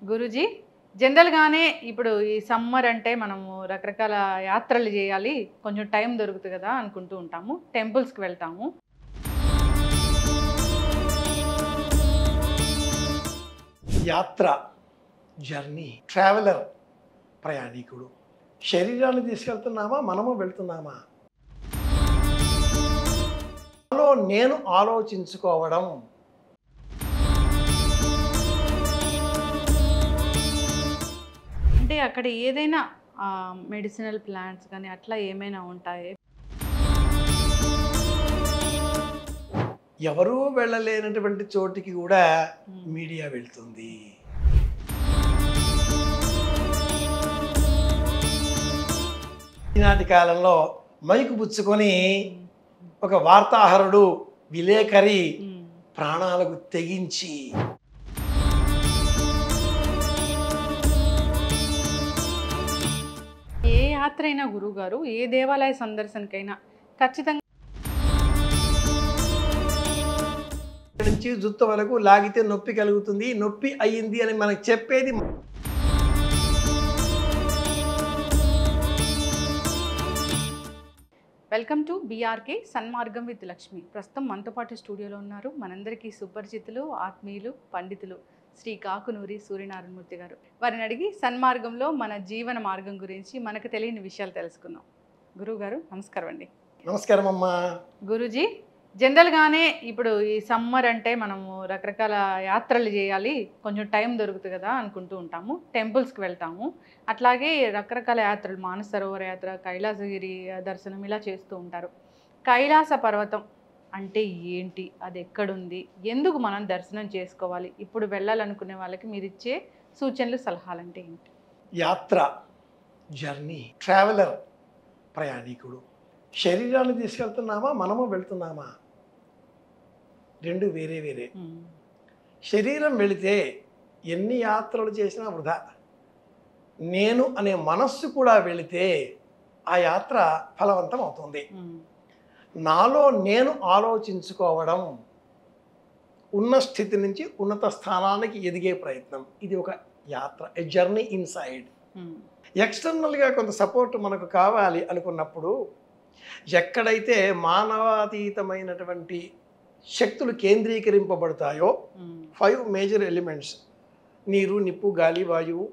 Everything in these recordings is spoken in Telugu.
గురూజీ, జనరల్‌గానే ఇప్పుడు ఈ సమ్మర్ అంటే మనము రకరకాల యాత్రలు చేయాలి. కొంచెం టైం దొరుకుతుంది కదా అనుకుంటూ ఉంటాము. టెంపుల్స్‌కి వెళ్తాము. యాత్ర, జర్నీ, ట్రావెలర్, ప్రయాణికుడు. శరీరాన్ని తీసుకెళ్తున్నామా, మనము వెళ్తున్నామా? నేను ఆలోచించుకోవడం. అంటే అక్కడ ఏదైనా మెడిసినల్ ప్లాంట్స్ కానీ అట్లా ఏమైనా ఉంటాయి? ఎవరూ వెళ్ళలేనటువంటి చోటికి కూడా మీడియా వెళ్తుంది. ఈనాటి కాలంలో మైకు పుచ్చుకొని ఒక వార్తాహరుడు, విలేకరి ప్రాణాలకు తెగించి ఏ యాత్ర అయినా గురువుగారు, ఏ దేవాలయ సందర్శనకైనా ఖచ్చితంగా నుంచి జుత్తు వరకు లాగితే నొప్పి కలుగుతుంది, నొప్పి అయ్యింది అని మనకు చెప్పేది. Welcome to BRK Sanmargam with Lakshmi. ప్రస్తుతం మనతో పాటు స్టూడియోలో ఉన్నారు మనందరికీ సుపరిచితులు, ఆత్మీయులు, పండితులు శ్రీ కాకునూరి సూర్యనారాయణమూర్తి గారు. వారిని అడిగి సన్మార్గంలో మన జీవన మార్గం గురించి మనకు తెలియని విషయాలు తెలుసుకుందాం. గురువు గారు నమస్కారం అండి. నమస్కారం అమ్మా. గురూజీ, జనరల్‌గానే ఇప్పుడు ఈ సమ్మర్ అంటే మనము రకరకాల యాత్రలు చేయాలి. కొంచెం టైం దొరుకుతుంది కదా అనుకుంటూ ఉంటాము. టెంపుల్స్‌కి వెళ్తాము. అట్లాగే రకరకాల యాత్రలు, మానసరోవర యాత్ర, కైలాసగిరి దర్శనం ఇలా చేస్తూ ఉంటారు. కైలాస పర్వతం అంటే ఏంటి? అది ఎక్కడుంది? ఎందుకు మనం దర్శనం చేసుకోవాలి? ఇప్పుడు వెళ్ళాలనుకునే వాళ్ళకి మీరు ఇచ్చే సూచనలు, సలహాలు అంటే ఏంటి? యాత్ర, జర్నీ, ట్రావెలర్, ప్రయాణికుడు. శరీరాన్ని తీసుకెళ్తున్నామా, మనము వెళ్తున్నామా? రెండు వేరే వేరే. శరీరం వెళితే ఎన్ని యాత్రలు చేసినా వృధా. నేను అనే మనస్సు కూడా వెళితే ఆ యాత్ర ఫలవంతం అవుతుంది. నాలో నేను ఆలోచించుకోవడం, ఉన్న స్థితి నుంచి ఉన్నత స్థానానికి ఎదిగే ప్రయత్నం, ఇది ఒక యాత్ర, ఎ జర్నీ ఇన్సైడ్. ఎక్స్టర్నల్గా కొంత సపోర్ట్ మనకు కావాలి అనుకున్నప్పుడు ఎక్కడైతే మానవాతీతమైనటువంటి శక్తులు కేంద్రీకరింపబడతాయో, 5 మేజర్ ఎలిమెంట్స్, నీరు, నిప్పు, గాలి, వాయువు,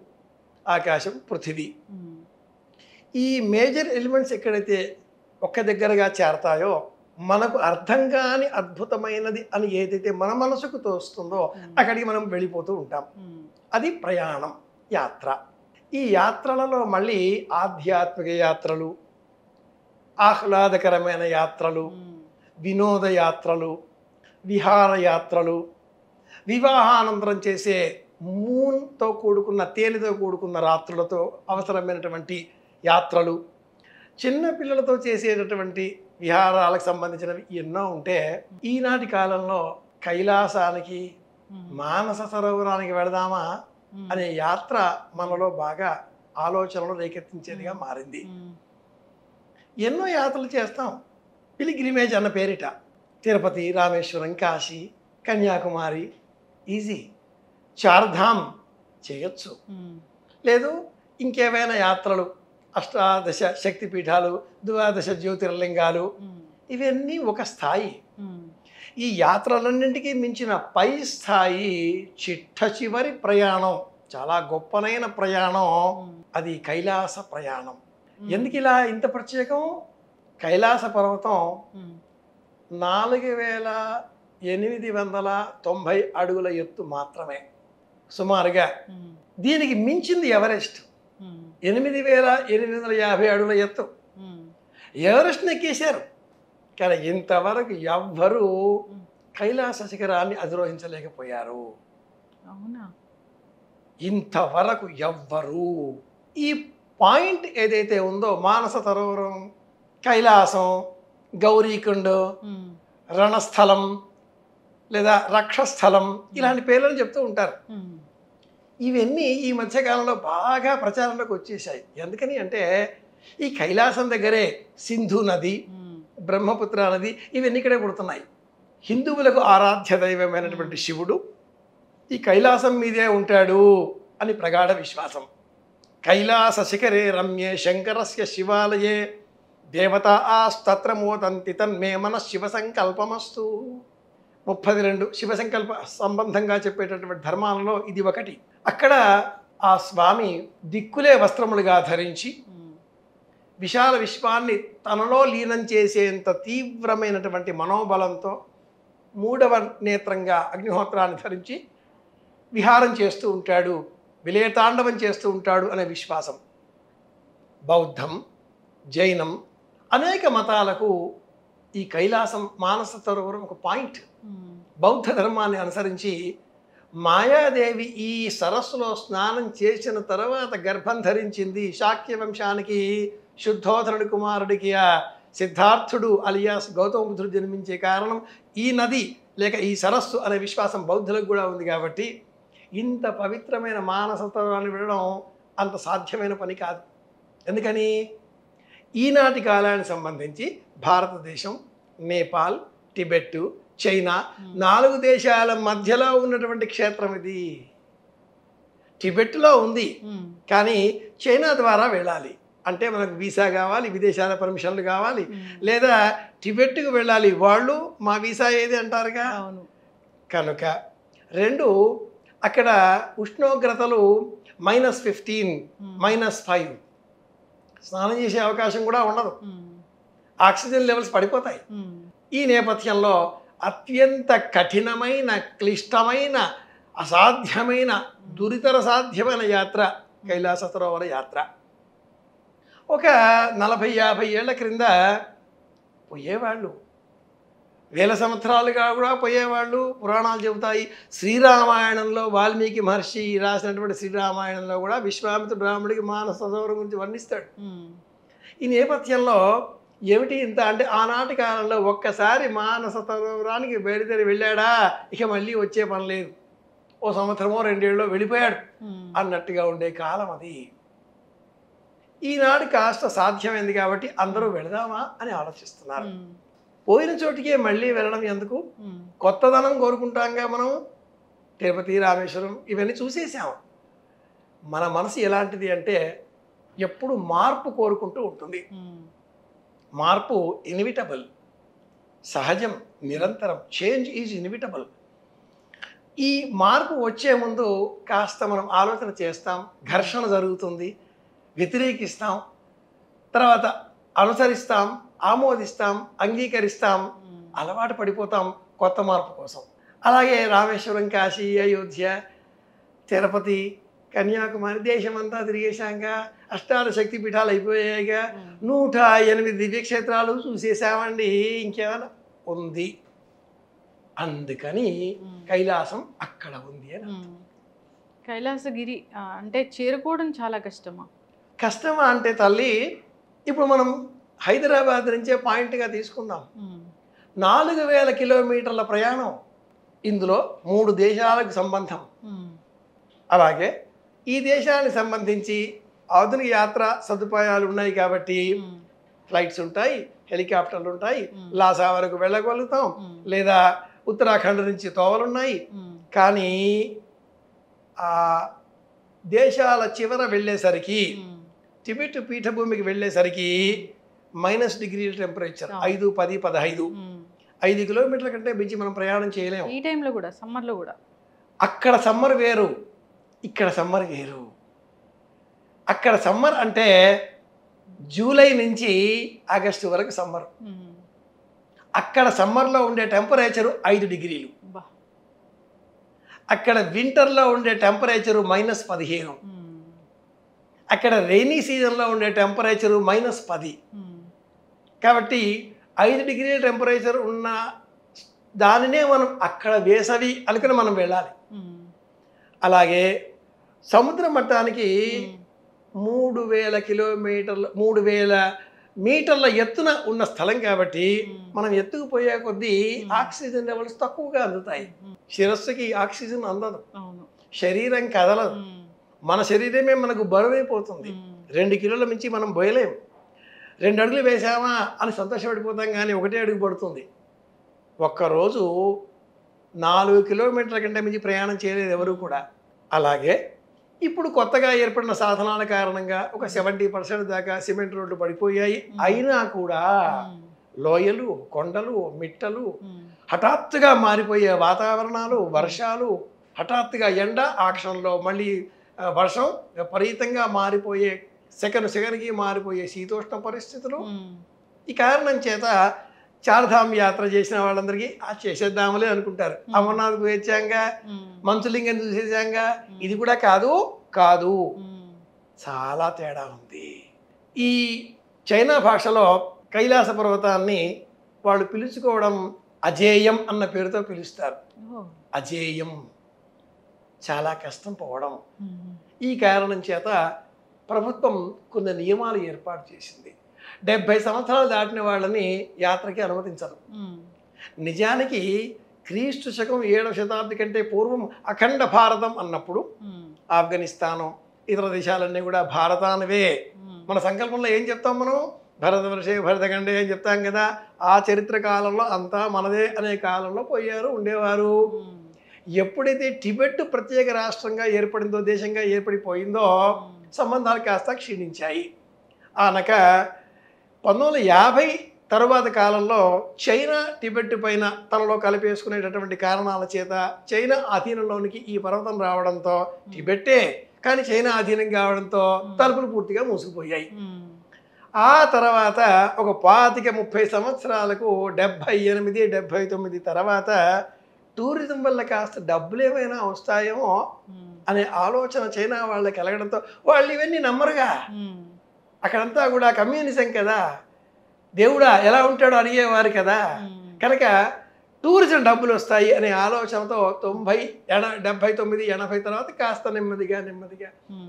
ఆకాశం, పృథివీ, ఈ మేజర్ ఎలిమెంట్స్ ఎక్కడైతే ఒక్క దగ్గరగా చేరతాయో మనకు అర్థం కాని అద్భుతమైనది అని ఏదైతే మన మనసుకు తోస్తుందో అక్కడికి మనం వెళ్ళిపోతూ ఉంటాం. అది ప్రయాణం, యాత్ర. ఈ యాత్రలలో మళ్ళీ ఆధ్యాత్మిక యాత్రలు, ఆహ్లాదకరమైన యాత్రలు, వినోద యాత్రలు, విహారయాత్రలు, వివాహానంతరం చేసే మూన్తో కూడుకున్న, తేనెతో కూడుకున్న రాత్రులతో అవసరమైనటువంటి యాత్రలు, చిన్న పిల్లలతో చేసేటటువంటి విహారాలకు సంబంధించినవి ఎన్నో ఉంటే, ఈనాటి కాలంలో కైలాసానికి, మానస సరోవరానికి వెళదామా అనే యాత్ర మనలో బాగా ఆలోచనలు రేకెత్తించేదిగా మారింది. ఎన్నో యాత్రలు చేస్తాం పిలిగ్రిమేజ్ అన్న పేరిట. తిరుపతి, రామేశ్వరం, కాశీ, కన్యాకుమారి ఈజీ. చార్ధామ్ చేయొచ్చు. లేదు ఇంకేమైనా యాత్రలు, అష్టాదశ శక్తిపీఠాలు, 12 జ్యోతిర్లింగాలు, ఇవన్నీ ఒక స్థాయి. ఈ యాత్రలన్నింటికీ మించిన పై స్థాయి చిట్ట చివరి ప్రయాణం, చాలా గొప్పనైన ప్రయాణం, అది కైలాస ప్రయాణం. ఎందుకు ఇలా ఇంత ప్రత్యేకం? కైలాస పర్వతం 4890 అడుగుల ఎత్తు మాత్రమే సుమారుగా. దీనికి మించింది ఎవరెస్ట్, 8850 అడుగుల ఎత్తు. ఎవరెస్ట్ని ఎక్కేశారు, కానీ ఇంతవరకు ఎవ్వరూ కైలాస శిఖరాన్ని అధిరోహించలేకపోయారు. అవునా? ఇంతవరకు ఎవ్వరూ. ఈ పాయింట్ ఏదైతే ఉందో, మానస సరోవరం, కైలాసం, గౌరీకుండ, రణస్థలం లేదా రక్షస్థలం, ఇలాంటి పేర్లను చెప్తూ ఉంటారు. ఇవన్నీ ఈ మధ్యకాలంలో బాగా ప్రచారంలోకి వచ్చేసాయి. ఎందుకని అంటే ఈ కైలాసం దగ్గరే సింధు నది, బ్రహ్మపుత్ర నది ఇవన్నీ ఇక్కడే పుడుతున్నాయి. హిందువులకు ఆరాధ్య దైవమైనటువంటి శివుడు ఈ కైలాసం మీదే ఉంటాడు అని ప్రగాఢ విశ్వాసం. కైలాస శిఖరే రమ్యే శంకరస్య శివాలయే దేవత ఆస్తత్ర మోదంతి తన్మే మన శివ సంకల్పమస్తు. 32 శివ సంకల్ప సంబంధంగా చెప్పేటటువంటి ధర్మాలలో ఇది ఒకటి. అక్కడ ఆ స్వామి దిక్కులే వస్త్రములుగా ధరించి విశాల విశ్వాన్ని తనలో లీనం చేసేంత తీవ్రమైనటువంటి మనోబలంతో 3వ నేత్రంగా అగ్నిహోత్రాన్ని ధరించి విహారం చేస్తూ ఉంటాడు, విలయతాండవం చేస్తూ ఉంటాడు అనే విశ్వాసం. బౌద్ధం, జైనం అనేక మతాలకు ఈ కైలాసం మానస సరోవరం ఒక పాయింట్. బౌద్ధ ధర్మాన్ని అనుసరించి మాయాదేవి ఈ సరస్సులో స్నానం చేసిన తర్వాత గర్భం ధరించింది. శాక్య వంశానికి శుద్ధోధనుడి కుమారుడికి ఆ సిద్ధార్థుడు అలియాస్ గౌతమ బుద్ధుడు జన్మించే కారణం ఈ నది లేక ఈ సరస్సు అనే విశ్వాసం బౌద్ధులకు కూడా ఉంది. కాబట్టి ఇంత పవిత్రమైన మానస సరోవరాన్ని విడడం అంత సాధ్యమైన పని కాదు. ఎందుకని ఈనాటి కాలానికి సంబంధించి భారతదేశం, నేపాల్, టిబెట్, చైనా 4 దేశాల మధ్యలో ఉన్నటువంటి క్షేత్రం ఇది. టిబెట్లో ఉంది కానీ చైనా ద్వారా వెళ్ళాలి అంటే మనకు వీసా కావాలి, విదేశాల పర్మిషన్లు కావాలి, లేదా టిబెట్కు వెళ్ళాలి, వాళ్ళు మా వీసా ఏది అంటారుగా. కనుక 2 అక్కడ ఉష్ణోగ్రతలు -15, -5 స్నానం చేసే అవకాశం కూడా ఉండదు, ఆక్సిజన్ లెవెల్స్ పడిపోతాయి. ఈ నేపథ్యంలో అత్యంత కఠినమైన, క్లిష్టమైన, అసాధ్యమైన, దురితర సాధ్యమైన యాత్ర కైలాస సరోవర యాత్ర. ఒక 40-50 ఏళ్ల క్రింద పోయేవాళ్ళు, 1000 సంవత్సరాలుగా కూడా పోయేవాళ్ళు. పురాణాలు చెబుతాయి. శ్రీరామాయణంలో వాల్మీకి మహర్షి రాసినటువంటి శ్రీరామాయణంలో కూడా విశ్వామిత్రుడు రాముడికి మానస సరోవరం గురించి వర్ణిస్తాడు. ఈ నేపథ్యంలో ఏమిటి ఇంత అంటే ఆనాటి కాలంలో ఒక్కసారి మానస సరోవరానికి బయలుదేరి వెళ్ళాడా ఇక మళ్ళీ వచ్చే పని లేదు, ఓ సంవత్సరమో 2 ఏళ్ళలో వెళ్ళిపోయాడు అన్నట్టుగా ఉండే కాలం అది. ఈనాడు కాస్త సాధ్యమైంది కాబట్టి అందరూ వెళదామా అని ఆలోచిస్తున్నారు. పోయిన చోటికే మళ్ళీ వెళ్ళడం ఎందుకు, కొత్తదనం కోరుకుంటాంగా మనం. తిరుపతి, రామేశ్వరం ఇవన్నీ చూసేసాం. మన మనసు ఎలాంటిది అంటే ఎప్పుడు మార్పు కోరుకుంటూ ఉంటుంది. మార్పు ఇన్విటబుల్, సహజం, నిరంతరం. Change is inevitable. ఈ మార్పు వచ్చే ముందు కాస్త మనం ఆలోచన చేస్తాం, ఘర్షణ జరుగుతుంది, వ్యతిరేకిస్తాం, తర్వాత అనుసరిస్తాం, ఆమోదిస్తాం, అంగీకరిస్తాం, అలవాటు పడిపోతాం కొత్త మార్పు కోసం. అలాగే రామేశ్వరం, కాశీ, అయోధ్య, తిరుపతి, కన్యాకుమారి దేశమంతా తిరిగేశాక అష్టాదశ శక్తి పీఠాలు అయిపోయాయిగా, 108 దివ్యక్షేత్రాలు చూసేసామండి, ఇంకేమైనా ఉంది. అందుకని కైలాసం అక్కడ ఉంది అని. కైలాసగిరి అంటే చేరుకోవడం చాలా కష్టమా? కష్టమా అంటే తల్లి, ఇప్పుడు మనం హైదరాబాద్ నుంచే పాయింట్గా తీసుకుందాం. 4000 కిలోమీటర్ల ప్రయాణం. ఇందులో 3 దేశాలకు సంబంధం. అలాగే ఈ దేశానికి సంబంధించి ఆధునిక యాత్ర సదుపాయాలు ఉన్నాయి కాబట్టి ఫ్లైట్స్ ఉంటాయి, హెలికాప్టర్లు ఉంటాయి, లాసా వరకు వెళ్ళగలుగుతాం, లేదా ఉత్తరాఖండ్ నుంచి తోవలున్నాయి. కానీ ఆ దేశాల చివర వెళ్ళేసరికి, టిబెట్ పీఠభూమికి వెళ్ళేసరికి -డిగ్రీల టెంపరేచర్, 5, 10, 15, 5 కిలోమీటర్ల కంటే మించి మనం ప్రయాణం చేయలేము. ఈ టైంలో కూడా, సమ్మర్లో కూడా. అక్కడ సమ్మర్ వేరు, ఇక్కడ సమ్మర్ వేరు. అక్కడ సమ్మర్ అంటే జూలై నుంచి ఆగస్టు వరకు సమ్మర్. అక్కడ సమ్మర్లో ఉండే టెంపరేచరు 5 డిగ్రీలు. అక్కడ వింటర్లో ఉండే టెంపరేచరు -15. అక్కడ రెయినీ సీజన్లో ఉండే టెంపరేచరు -10. కాబట్టి 5 డిగ్రీల టెంపరేచర్ ఉన్న దానినే మనం అక్కడ వేసవి అనుకుని మనం వెళ్ళాలి. అలాగే సముద్ర మట్టానికి 3000 కిలోమీటర్ల 3000 మీటర్ల ఎత్తున ఉన్న స్థలం కాబట్టి మనం ఎత్తుకు పోయే కొద్దీ ఆక్సిజన్ లెవెల్స్ తక్కువగా అందుతాయి. శిరస్సుకి ఆక్సిజన్ అందదు. శరీరం కదలదు. మన శరీరమే మనకు బరువైపోతుంది. 2 కిలోల మించి మనం పోయలేం. 2 అడుగులు వేసామా అని సంతోషపడిపోతాం, కానీ 1 అడుగు పడుతుంది. ఒక్కరోజు 4 కిలోమీటర్ల కంటే మించి ప్రయాణం చేయలేదు ఎవరు కూడా. అలాగే ఇప్పుడు కొత్తగా ఏర్పడిన సాధనాల కారణంగా ఒక 70% దాకా సిమెంట్ రోడ్లు పడిపోయాయి. అయినా కూడా లోయలు, కొండలు, మిట్టలు, హఠాత్తుగా మారిపోయే వాతావరణాలు, వర్షాలు, హఠాత్తుగా ఎండ, ఆ క్షణంలో మళ్ళీ వర్షం, విపరీతంగా మారిపోయే సెకనుకి మారిపోయే శీతోష్ణ పరిస్థితులు. ఈ కారణం చేత చార్ధామ్ యాత్ర చేసిన వాళ్ళందరికీ చేసేద్దామలే అనుకుంటారు. అమర్నాథ్ పోయొచ్చాంగా, మంచులింగం చూసేసాంగా, ఇది కూడా కాదు. చాలా తేడా ఉంది. ఈ చైనా భాషలో కైలాస పర్వతాన్ని వాళ్ళు పిలుచుకోవడం అజేయం అన్న పేరుతో పిలుస్తారు. అజేయం, చాలా కష్టం పోవడం. ఈ కారణం చేత ప్రభుత్వం కొన్ని నియమాలు ఏర్పాటు చేసింది. 70 సంవత్సరాలు దాటిన వాళ్ళని యాత్రకి అనుమతించరు. నిజానికి క్రీస్తు శకం 7వ శతాబ్ది కంటే పూర్వం అఖండ భారతం అన్నప్పుడు ఆఫ్ఘనిస్తాను, ఇతర దేశాలన్నీ కూడా భారతానివే. మన సంకల్పంలో ఏం చెప్తాం మనం? భరతవర్షే భరతఖండే అని చెప్తాం కదా. ఆ చరిత్ర కాలంలో అంతా మనదే అనే కాలంలో పోయారు, ఉండేవారు. ఎప్పుడైతే టిబెట్ ప్రత్యేక రాష్ట్రంగా ఏర్పడిందో, దేశంగా ఏర్పడిపోయిందో, సంబంధాలు కాస్త క్షీణించాయి. అనక 1950 తరువాత కాలంలో చైనా టిబెట్ పైన తనలో కలిపేసుకునేటటువంటి కారణాల చేత చైనా అధీనంలోనికి ఈ పర్వతం రావడంతో, టిబెట్టే కానీ చైనా అధీనం కావడంతో తలుపులు పూర్తిగా మూసుకుపోయాయి. ఆ తర్వాత ఒక 25-30 సంవత్సరాలకు 78, 79 తర్వాత టూరిజం వల్ల కాస్త డబ్బులు ఏమైనా వస్తాయేమో అనే ఆలోచన చైనా వాళ్ళకి కలగడంతో వాళ్ళు ఇవన్నీ నమ్మరుగా. అక్కడంతా కూడా కమ్యూనిజం కదా, దేవుడా ఎలా ఉంటాడో అడిగేవారు కదా. కనుక టూరిజం డబ్బులు వస్తాయి అనే ఆలోచనతో 90, 79, 80 తర్వాత కాస్త నెమ్మదిగా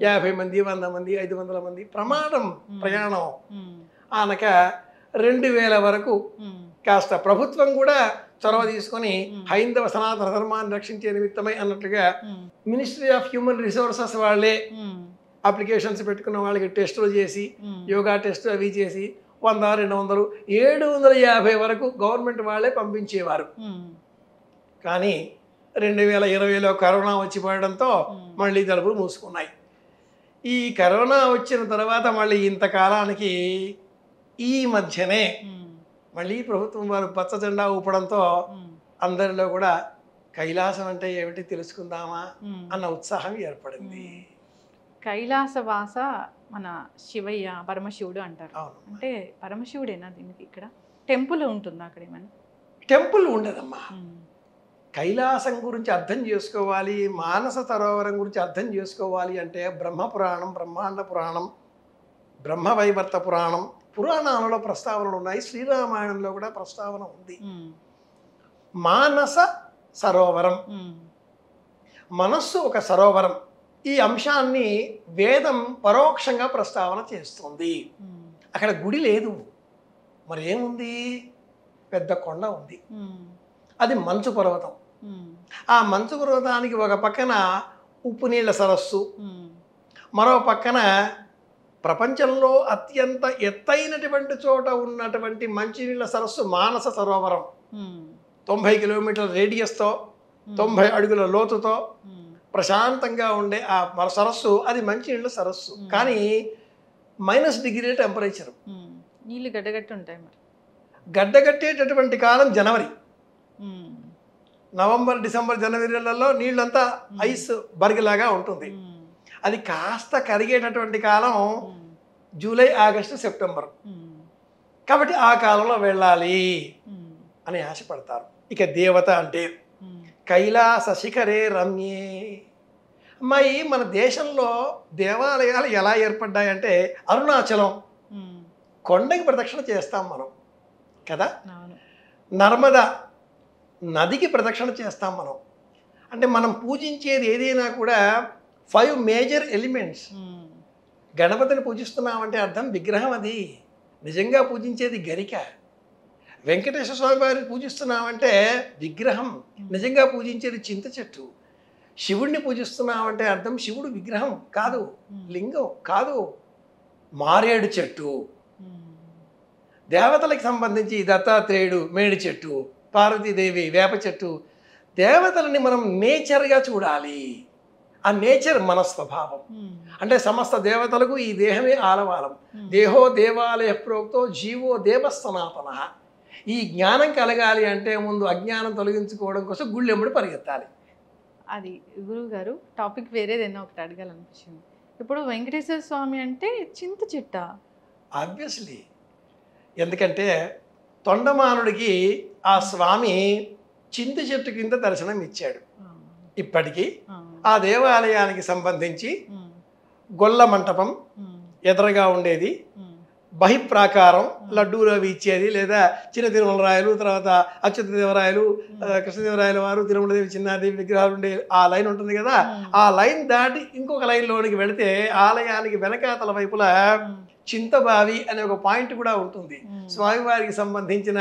50 మంది, 100 మంది, 500 మంది ప్రయాణం ఆనక 2000 వరకు కాస్త ప్రభుత్వం కూడా చొరవ తీసుకొని హైందవ సనాతన ధర్మాన్ని రక్షించే నిమిత్తమై అన్నట్లుగా మినిస్ట్రీ ఆఫ్ హ్యూమన్ రిసోర్సెస్ వాళ్ళే అప్లికేషన్స్ పెట్టుకున్న వాళ్ళకి టెస్టులు చేసి, యోగా టెస్ట్ అవి చేసి 100, 200, 750 వరకు గవర్నమెంట్ వాళ్ళే పంపించేవారు. కానీ 2020లో కరోనా వచ్చి పడడంతో మళ్ళీ తలుపులు మూసుకున్నాయి. ఈ కరోనా వచ్చిన తర్వాత మళ్ళీ ఇంతకాలానికి ఈ మధ్యనే మళ్ళీ ప్రభుత్వం వారు పచ్చ జెండా ఊపడంతో అందరిలో కూడా కైలాసం అంటే ఏమిటి తెలుసుకుందామా అన్న ఉత్సాహం ఏర్పడింది. కైలాసవాస మన శివయ్య, పరమశివుడు అంటారు. అంటే పరమశివుడేనా దీనికి? ఇక్కడ టెంపుల్ ఉంటుందా అక్కడ? ఏమైనా టెంపుల్ ఉండదమ్మా. కైలాసం గురించి అర్థం చేసుకోవాలి, మానస సరోవరం గురించి అర్థం చేసుకోవాలి అంటే బ్రహ్మపురాణం, బ్రహ్మాండ పురాణం, బ్రహ్మవైవర్త పురాణం, పురాణాలలో ప్రస్తావనలు ఉన్నాయి. శ్రీరామాయణంలో కూడా ప్రస్తావన ఉంది. మానస సరోవరం, మనస్సు ఒక సరోవరం. ఈ అంశాన్ని వేదం పరోక్షంగా ప్రస్తావన చేస్తుంది. అక్కడ గుడి లేదు, మరి ఏముంది? పెద్ద కొండ ఉంది, అది మంచు పర్వతం. ఆ మంచు పర్వతానికి ఒక పక్కన ఉప్పు నీళ్ళ సరస్సు, మరో పక్కన ప్రపంచంలో అత్యంత ఎత్తైనటువంటి చోట ఉన్నటువంటి మంచినీళ్ళ సరస్సు మానస సరోవరం. 90 కిలోమీటర్ల రేడియస్తో, 90 అడుగుల లోతుతో ప్రశాంతంగా ఉండే ఆ సరస్సు, అది మంచినీళ్ళ సరస్సు. కానీ -డిగ్రీ టెంపరేచర్, నీళ్ళు గడ్డగట్టి ఉంటాయి. మరి గడ్డగట్టేటటువంటి కాలం జనవరి, నవంబర్, డిసెంబర్, జనవరిలలో నీళ్ళంతా ఐస్ బరిగిలాగా ఉంటుంది. అది కాస్త కరిగేటటువంటి కాలం జూలై, ఆగస్టు, సెప్టెంబర్. కాబట్టి ఆ కాలంలో వెళ్ళాలి అని ఆశపడతారు. ఇక దేవత అంటే కైలాస శిఖరే రమ్యే. అమ్మాయి, మన దేశంలో దేవాలయాలు ఎలా ఏర్పడ్డాయంటే అరుణాచలం కొండకి ప్రదక్షిణ చేస్తాం మనం కదా, నర్మదా నదికి ప్రదక్షిణ చేస్తాం మనం. అంటే మనం పూజించేది ఏదైనా కూడా 5 మేజర్ ఎలిమెంట్స్. గణపతిని పూజిస్తున్నామంటే అర్థం విగ్రహం, అది నిజంగా పూజించేది గరిక. వెంకటేశ్వర స్వామి వారిని పూజిస్తున్నామంటే విగ్రహం, నిజంగా పూజించేది చింత చెట్టు. శివుడిని పూజిస్తున్నామంటే అర్థం శివుడు విగ్రహం కాదు, లింగం కాదు, మారేడు చెట్టు. దేవతలకు సంబంధించి దత్తాత్రేయుడు మేడి చెట్టు, పార్వతీదేవి వేప చెట్టు. దేవతలని మనం నేచర్గా చూడాలి. ఆ నేచర్ మన స్వభావం. అంటే సమస్త దేవతలకు ఈ దేహమే ఆలవాలం. దేహో దేవాలయ ప్రోక్తో జీవో దేవ సనాతన. ఈ జ్ఞానం కలగాలి అంటే ముందు అజ్ఞానం తొలగించుకోవడం కోసం గుళ్ళెంబడి పరిగెత్తాలి. అది గురువు గారు టాపిక్ వేరేదైనా ఒకటి అడగాలనిపించింది. ఇప్పుడు వెంకటేశ్వర స్వామి అంటే చింత చెట్ట? ఆబ్వియస్లీ. ఎందుకంటే తొండమానుడికి ఆ స్వామి చింత చెట్టు కింద దర్శనం ఇచ్చాడు. ఇప్పటికీ ఆ దేవాలయానికి సంబంధించి గొల్ల మంటపం ఎదురుగా ఉండేది, బహిప్రాకారం లడ్డూలు అవి ఇచ్చేది, లేదా చిన్న తిరుమలరాయలు, తర్వాత అచ్యుతదేవరాయలు, కృష్ణదేవరాయల వారు, తిరుమలదేవి చిన్నాదేవి విగ్రహాలు ఉండే ఆ లైన్ ఉంటుంది కదా. ఆ లైన్ దాటి ఇంకొక లైన్లోనికి వెళితే ఆలయానికి వెనకాతల వైపులా చింతబావి అనే ఒక పాయింట్ కూడా ఉంటుంది. స్వామివారికి సంబంధించిన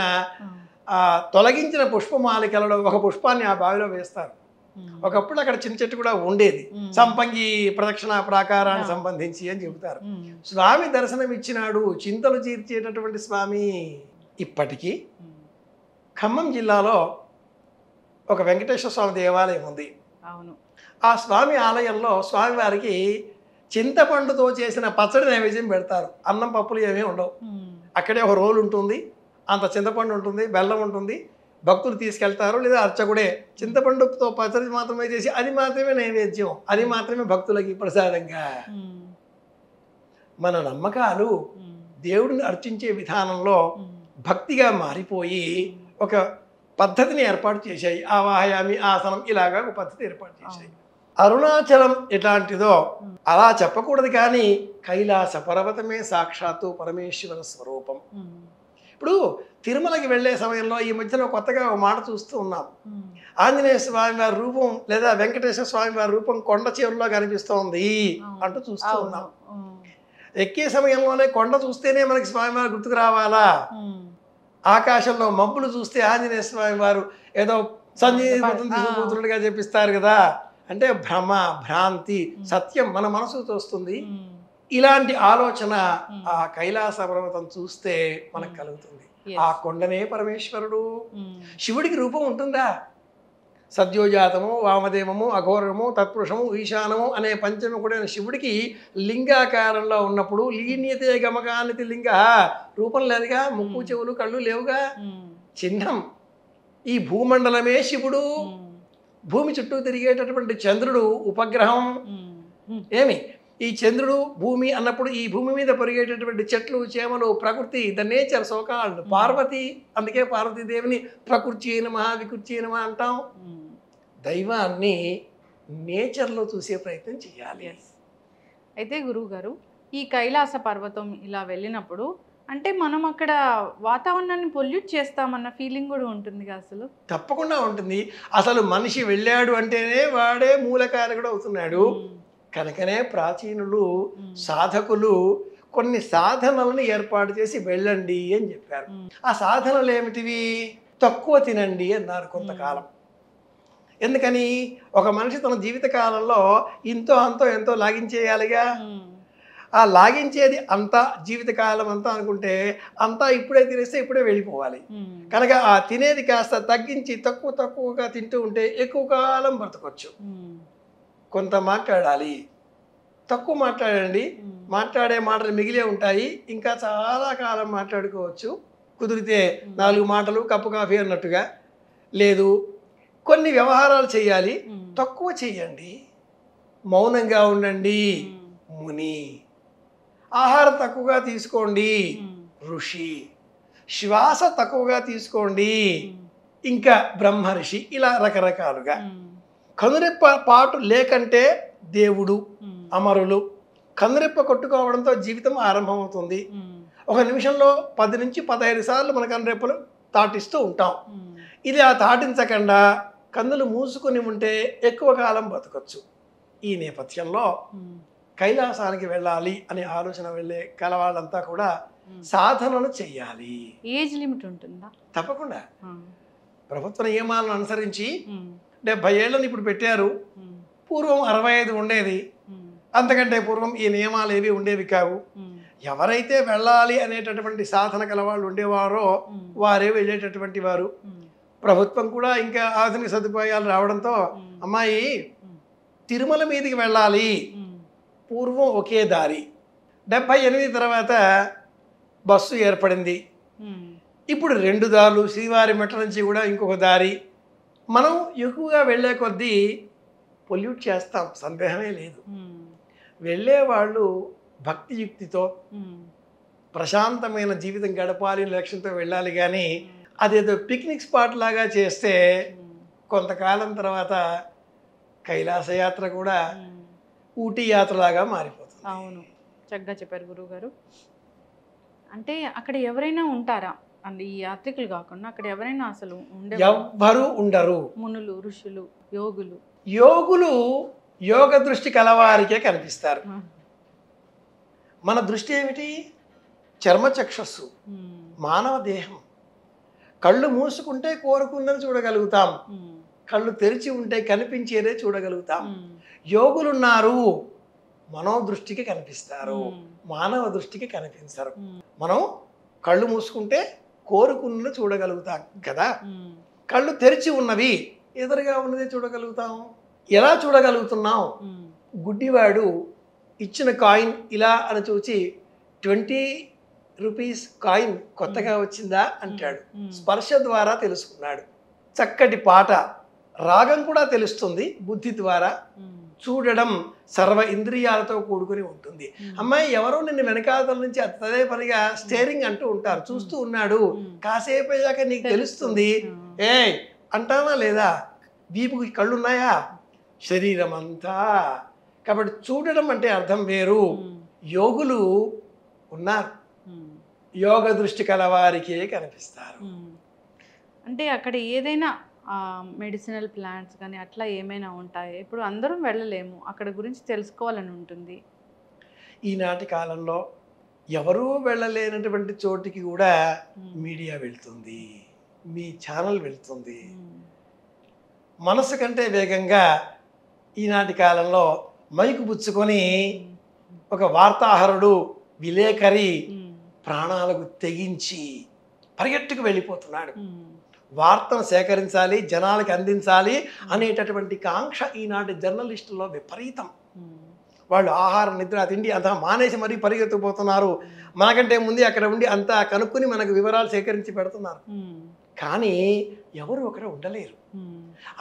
తొలగించిన పుష్పమాలికలలో ఒక పుష్పాన్ని ఆ బావిలో వేస్తారు. ఒకప్పుడు అక్కడ చిన్న చెట్టు కూడా ఉండేది, సంపంగి ప్రదక్షిణ ప్రాకారానికి సంబంధించి అని చెబుతారు. స్వామి దర్శనం ఇచ్చినాడు, చింతలు తీర్చేటటువంటి స్వామి. ఇప్పటికీ ఖమ్మం జిల్లాలో ఒక వెంకటేశ్వర స్వామి దేవాలయం ఉంది. ఆ స్వామి ఆలయంలో స్వామివారికి చింతపండుతో చేసిన పచ్చడి నైవేద్యం పెడతారు. అన్నం పప్పులు ఏమీ ఉండవు. అక్కడే ఒక రోలు ఉంటుంది, అంత చింతపండు ఉంటుంది, బెల్లం ఉంటుంది. భక్తులు తీసుకెళ్తారు, లేదా అర్చకుడే చింతపండుతో పచ్చడి మాత్రమే చేసి అది మాత్రమే నైవేద్యం, అది మాత్రమే భక్తులకి ప్రసాదంగా. మన నమ్మకాలు దేవుడిని అర్చించే విధానంలో భక్తిగా మారిపోయి ఒక పద్ధతిని ఏర్పాటు చేశాయి. ఆవాహయామి ఆసనం ఇలాగా ఒక పద్ధతి ఏర్పాటు చేశాయి. అరుణాచలం ఎట్లాంటిదో అలా చెప్పకూడదు, కానీ కైలాస పర్వతమే సాక్షాత్తు పరమేశ్వర స్వరూపం. ఇప్పుడు తిరుమలకి వెళ్ళే సమయంలో ఈ మధ్యన కొత్తగా ఒక మాట చూస్తూ ఉన్నాం. ఆంజనేయ స్వామి వారి రూపం లేదా వెంకటేశ్వర స్వామి వారి రూపం కొండ చివరిలో కనిపిస్తోంది అంటూ చూస్తూ ఉన్నాం. ఎక్కే సమయంలోనే కొండ చూస్తేనే మనకి స్వామివారు గుర్తుకు రావాలా? ఆకాశంలో మబ్బులు చూస్తే ఆంజనేయ స్వామి వారు ఏదో సంజీవితం తీసుకుపోతున్నట్టుగా చెప్పిస్తారు కదా. అంటే భ్రమ, భ్రాంతి, సత్యం మన మనసుకు తోస్తుంది. ఇలాంటి ఆలోచన ఆ కైలాస పర్వతం చూస్తే మనకు కలుగుతుంది. ఆ కొండనే పరమేశ్వరుడు. శివుడికి రూపం ఉంటుందా? సద్యోజాతము, వామదేవము, అఘోరము, తత్పురుషము, ఈశానము అనే పంచముఖుడైన శివుడికి లింగాకారంలో ఉన్నప్పుడు లీన్యతే గమకానితి లింగ, రూపం లేదుగా, ముక్కు చెవులు కళ్ళు లేవుగా, చిహ్నం. ఈ భూమండలమే శివుడు. భూమి చుట్టూ తిరిగేటటువంటి చంద్రుడు ఉపగ్రహం. ఏమి ఈ చంద్రుడు భూమి అన్నప్పుడు ఈ భూమి మీద పెరిగేటటువంటి చెట్లు, చేమలు, ప్రకృతి, ద నేచర్ సోకాల్డ్ పార్వతి. అందుకే పార్వతీదేవిని ప్రకృతి నమః వికృతి నమః అంటాం. దైవాన్ని నేచర్లో చూసే ప్రయత్నం చేయాలి. అయితే గురువు గారు, ఈ కైలాస పర్వతం ఇలా వెళ్ళినప్పుడు అంటే మనం అక్కడ వాతావరణాన్ని పొల్యూట్ చేస్తామన్న ఫీలింగ్ కూడా ఉంటుంది కదా? అసలు తప్పకుండా ఉంటుంది. అసలు మనిషి వెళ్ళాడు అంటేనే వాడే మూలకారకుడు అవుతున్నాడు. కనుకనే ప్రాచీనులు, సాధకులు కొన్ని సాధనలను ఏర్పాటు చేసి వెళ్ళండి అని చెప్పారు. ఆ సాధనలు ఏమిటివి? తక్కువ తినండి అన్నారు కొంతకాలం. ఎందుకని? ఒక మనిషి తన జీవిత కాలంలో ఇంతో అంతో ఎంతో లాగించేయాలిగా. ఆ లాగించేది అంతా జీవితకాలం అంతా అనుకుంటే అంతా ఇప్పుడే తినేస్తే ఇప్పుడే వెళ్ళిపోవాలి. కనుక ఆ తినేది కాస్త తగ్గించి తక్కువగా తింటూ ఉంటే ఎక్కువ కాలం బ్రతకొచ్చు. కొంత మాట్లాడాలి, తక్కువ మాట్లాడండి. మాట్లాడే మాటలు మిగిలే ఉంటాయి, ఇంకా చాలా కాలం మాట్లాడుకోవచ్చు. కుదిరితే 4 మాటలు కప్పు కాఫీ అన్నట్టుగా. లేదు, కొన్ని వ్యవహారాలు చేయాలి, తక్కువ చేయండి. మౌనంగా ఉండండి, ముని. ఆహారం తక్కువగా తీసుకోండి, ఋషి. శ్వాస తక్కువగా తీసుకోండి, ఇంకా బ్రహ్మర్షి. ఇలా రకరకాలుగా. కనురెప్ప పాటు లేకంటే దేవుడు, అమరులు. కనురెప్ప కొట్టుకోవడంతో జీవితం ఆరంభమవుతుంది. ఒక నిమిషంలో 10 నుంచి 15 సార్లు మన కనురెప్పలు తాటిస్తూ ఉంటాం. ఇది ఆ తాటించకుండా కన్నులు మూసుకొని ఉంటే ఎక్కువ కాలం బతకొచ్చు. ఈ నేపథ్యంలో కైలాసానికి వెళ్ళాలి అనే ఆలోచన వెళ్ళే కలవాళ్ళంతా కూడా సాధనలు చెయ్యాలి. ఏజ్ లిమిట్ ఉంటుందా? తప్పకుండా. ప్రభుత్వ నియమాలను అనుసరించి 70 ఏళ్ళని ఇప్పుడు పెట్టారు. పూర్వం 65 ఉండేది. అంతకంటే పూర్వం ఈ నియమాలు ఏవి ఉండేవి కావు. ఎవరైతే వెళ్ళాలి అనేటటువంటి సాధన కలవాళ్ళు ఉండేవారో వారే వెళ్ళేటటువంటి వారు. ప్రభుత్వం కూడా ఇంకా ఆధునిక సదుపాయాలు రావడంతో అమ్మాయి తిరుమల మీదకి వెళ్ళాలి, పూర్వం ఒకే దారి, 78 తర్వాత బస్సు ఏర్పడింది. ఇప్పుడు 2 దారులు, శ్రీవారి మెట్ల నుంచి కూడా ఇంకొక దారి. మనం ఎక్కువగా వెళ్ళే కొద్దీ పొల్యూట్ చేస్తాం, సందేహమే లేదు. వెళ్ళేవాళ్ళు భక్తియుక్తితో ప్రశాంతమైన జీవితం గడపాలి లక్ష్యంతో వెళ్ళాలి. కానీ అదేదో పిక్నిక్ స్పాట్ లాగా చేస్తే కొంతకాలం తర్వాత కైలాసయాత్ర కూడా ఊటీ యాత్రలాగా మారిపోతుంది. అవును, చక్కగా చెప్పారు గురువు గారు. అంటే అక్కడ ఎవరైనా ఉంటారా అండ్ ఈ యాత్రికులు కాకుండా అక్కడ ఎవరైనా అసలు ఎవ్వరూ ఉండరు. మునులు, ఋషులు, యోగులు. యోగులు యోగ దృష్టి కలవారికే కనిపిస్తారు. మన దృష్టి ఏమిటి? చర్మచక్షస్సు, మానవ దేహం. కళ్ళు మూసుకుంటే కోరుకుందని చూడగలుగుతాం, కళ్ళు తెరిచి ఉంటే కనిపించేదే చూడగలుగుతాం. యోగులున్నారు, మనోదృష్టికి కనిపిస్తారు, మానవ దృష్టికి కనిపించరు. మనం కళ్ళు మూసుకుంటే కోరుకున్నది చూడగలుగుతాం కదా, కళ్ళు తెరిచి ఉన్నవి ఎదురుగా ఉన్నదే చూడగలుగుతాం. ఎలా చూడగలుగుతున్నాం? గుడ్డివాడు ఇచ్చిన కాయిన్ ఇలా అని చూచి 20 రూపీస్ కాయిన్ కొత్తగా వచ్చిందా అంటాడు. స్పర్శ ద్వారా తెలుసుకున్నాడు. చక్కటి పాట, రాగం కూడా తెలుస్తుంది బుద్ధి ద్వారా. చూడడం సర్వ ఇంద్రియాలతో కూడుకుని ఉంటుంది. అమ్మాయి ఎవరో నిన్ను వెనకాతల నుంచి అదే పనిగా స్టేరింగ్ అంటూ ఉంటారు, చూస్తూ ఉన్నాడు, కాసేపు అయ్యాక నీకు తెలుస్తుంది. ఏ అంటావా లేదా? వీపుకి కళ్ళున్నాయా? శరీరం అంతా. కాబట్టి చూడడం అంటే అర్థం వేరు. యోగులు ఉన్నారు, యోగ దృష్టి కలవారికే కనిపిస్తారు. అంటే అక్కడ ఏదైనా మెడిసినల్ ప్లాంట్స్ కానీ అట్లా ఏమైనా ఉంటాయి? ఇప్పుడు అందరం వెళ్ళలేము, అక్కడ గురించి తెలుసుకోవాలని ఉంటుంది. ఈనాటి కాలంలో ఎవరూ వెళ్ళలేనటువంటి చోటికి కూడా మీడియా వెళ్తుంది, మీ ఛానల్ వెళ్తుంది. మనసు కంటే వేగంగా ఈనాటి కాలంలో మైకు పుచ్చుకొని ఒక వార్తాహరుడు, విలేకరి ప్రాణాలకు తెగించి పరిగెట్టుకు వెళ్ళిపోతున్నాడు. వార్తను సేకరించాలి, జనాలకి అందించాలి అనేటటువంటి కాంక్ష ఈనాటి జర్నలిస్టుల్లో విపరీతం. వాళ్ళు ఆహార, నిద్ర, తిండి అంతా మానేసి మరీ పరిగెత్తుకుపోతున్నారు. మనకంటే ముందే అక్కడ ఉండి అంతా కనుక్కొని మనకు వివరాలు సేకరించి పెడుతున్నారు. కానీ ఎవరు ఒకరు ఉండలేరు.